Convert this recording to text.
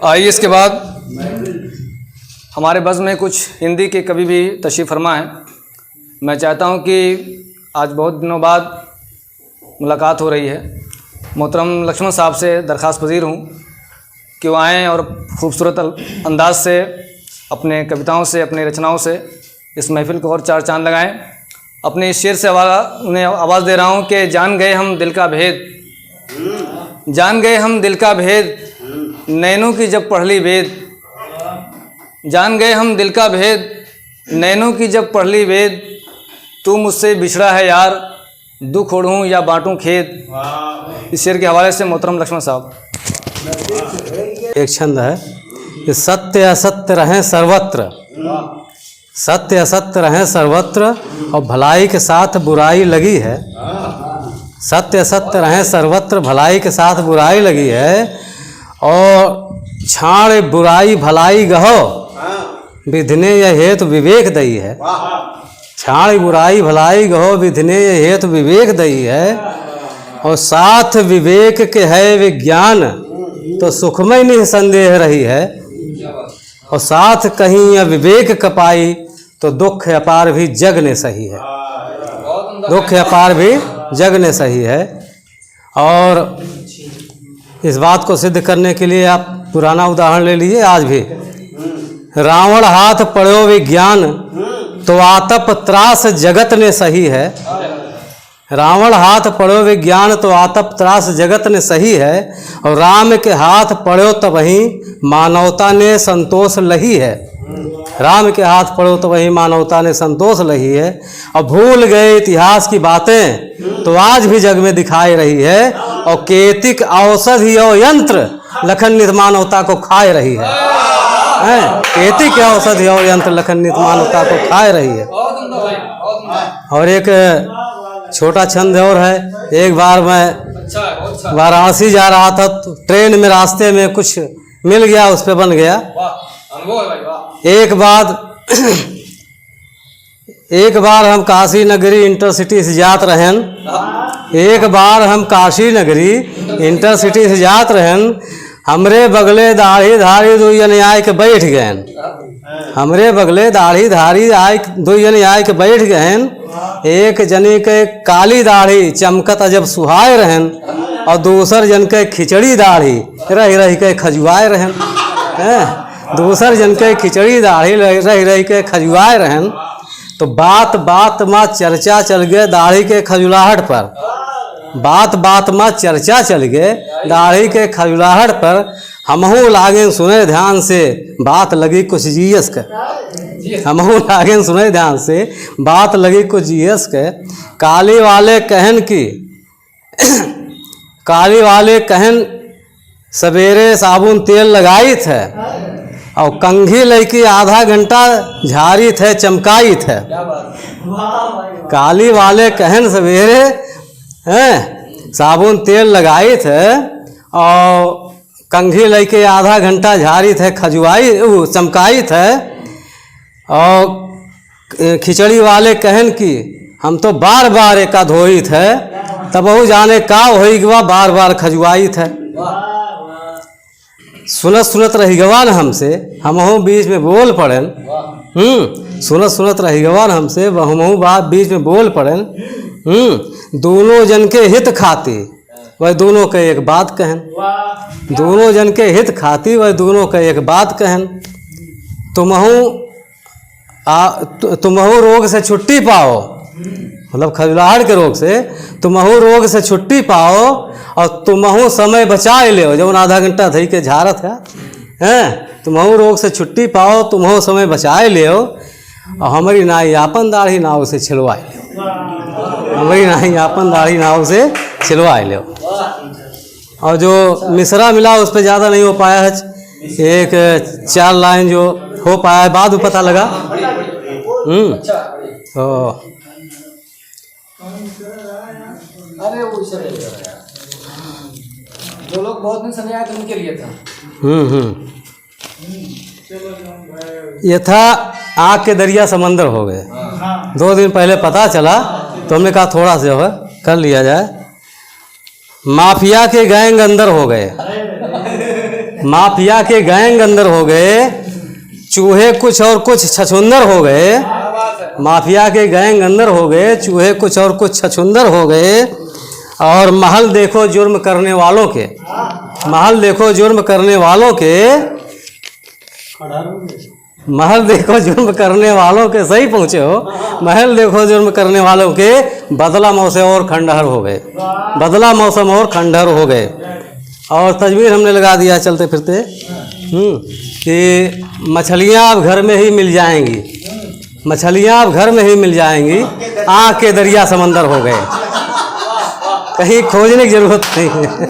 आइए इसके बाद हमारे बज़्म में कुछ हिंदी के कवि भी तशरीफ़ फरमा है। मैं चाहता हूं कि आज बहुत दिनों बाद मुलाकात हो रही है। मोहतरम लक्ष्मण साहब से दरख्वास्त पज़ीर हूं कि वो आएँ और ख़ूबसूरत अंदाज से अपने कविताओं से, अपनी रचनाओं से इस महफ़िल को और चार चांद लगाएं। अपने इस शेर से उन्हें आवाज़ दे रहा हूं कि जान गए हम दिल का भेद, जान गए हम दिल का भेद, नैनों की जब पढ़ ली वेद। जान गए हम दिल का भेद, नैनों की जब पढ़ ली वेद। तू मुझसे बिछड़ा है यार, दुख ओढ़ूं या बांटूं खेद। इस शेर के हवाले से मोहतरम लक्ष्मण साहब। एक छंद है कि सत्य असत्य रहें सर्वत्र, सत्य असत्य रहें सर्वत्र और भलाई के साथ बुराई लगी है। सत्य असत्य रहें सर्वत्र, भलाई के साथ बुराई लगी है। और छाड़ बुराई भलाई गहो, विधिने यह हेतु विवेक दई है। छाड़ बुराई भलाई गहो, विधिने यह हेतु विवेक दई है। और साथ विवेक के है विज्ञान, तो सुखमय निसंदेह रही है। और साथ कहीं अविवेक कपाई, तो दुख अपार भी जग ने सही है। दुख अपार भी जग ने सही है। और इस बात को सिद्ध करने के लिए आप पुराना उदाहरण ले लीजिए। आज भी रावण हाथ पड़ो विज्ञान, तो आतप त्रास जगत ने सही है। रावण हाथ पड़ो विज्ञान, तो आतप त्रास जगत ने सही है। और राम के हाथ पड़ो तो वहीं मानवता ने संतोष लही है। राम के हाथ पड़ो तो वहीं मानवता ने संतोष लही है। और भूल गए इतिहास की बातें, तो आज भी जग में दिखाई रही है। और केतिक औषधि और यंत्र लखननित मानवता को खाए रही है। केतिक औषधि और यंत्र लखननित मानवता को खाए रही है। और एक छोटा छंद और है। एक बार मैं वाराणसी जा रहा था, तो ट्रेन में रास्ते में कुछ मिल गया, उस पे बन गया। एक बार हम काशी नगरी इंटरसिटी से जात रहन। एक बार हम काशी नगरी इंटरसिटी से जात रहन। हमरे बगले दाढ़ी धारी दो जने आए के बैठ गए। हमरे बगले दाढ़ी धारी आए दो जने आए के बैठ गए। एक जने के काली दाढ़ी चमकत अजब सुहाए रहन, और दूसर जन के खिचड़ी दाढ़ी रह रह के खजुआए रहन। दूसर जन के खिचड़ी दाढ़ी रह रह के खजुआए रहन। तो बात बात में चर्चा चल गए दाढ़ी के खजुलाहट पर। बात बात में चर्चा चल गए दाढ़ी के खजुलाहट पर। हमहू लागे सुने ध्यान से, बात लगी कुछ जीएस के। हमहू लागे सुने ध्यान से, बात लगी कुछ जीएस के। काली वाले कहन की काली वाले कहन सवेरे साबुन तेल लगाई थे, और कंघी लैकी आधा घंटा झारी थे चमकाई थे। काली वाले कहन सवेरे साबुन तेल लगाई थे, और कंघी लैके आधा घंटा झारी थे खजुआई चमकाई थे। और खिचड़ी वाले कहन की हम तो बार बार एका धोई थे, तब वो जाने का होई गवा बार बार खजुआई थे। सुनत सुनत रही गवान हमसे, हमहू बीच में बोल पड़न। सुनत सुनत रही गवान हमसे, हमहू बात बीच में बोल पड़न। दोनों जन के हित खाती वह दोनों के एक बात कहन। दोनों जन के हित खाती वह दोनों के एक बात कहन। तुमहू रोग से छुट्टी पाओ, मतलब खजुलाहट के रोग से तुमहू रोग से छुट्टी पाओ, और तुमहू समय बचाए ले। जब आधा घंटा धई के झारत है, तुमहू रोग से छुट्टी पाओ, तुमहू समय बचाए ले। और हमारी नाई आपन दाढ़ी नाव से छिलवाए ले। हमारी नाई आपन दाढ़ी नाव से छिलवाए ले। और जो मिसरा मिला उस पर ज़्यादा नहीं हो पाया है। एक 4 लाइन जो हो पाया है, बाद में पता लगा। अरे वो जो लोग बहुत दिन समय आए थे उनके लिए था। ये था आग के दरिया समंदर हो गए। 2 दिन पहले पता चला, तो हमने कहा थोड़ा सा जो है कर लिया जाए। माफिया के गैंग अंदर हो गए। माफिया के गैंग अंदर हो गए, चूहे कुछ और कुछ छछुंदर हो गए। माफिया के गैंग अंदर हो गए, चूहे कुछ और कुछ छछुंदर हो गए। और महल देखो जुर्म करने वालों के, महल देखो जुर्म करने वालों के, महल देखो जुर्म करने वालों के, सही पहुँचे हो, महल देखो जुर्म करने वालों के बदला मौसम और खंडहर हो गए, बदला मौसम और खंडहर हो गए। और तजवीर हमने लगा दिया चलते फिरते कि मछलियाँ अब घर में ही मिल जाएंगी, मछलियाँ अब घर में ही मिल जाएंगी, आँख के दरिया समंदर हो गए, कहीं खोजने की जरूरत नहीं है।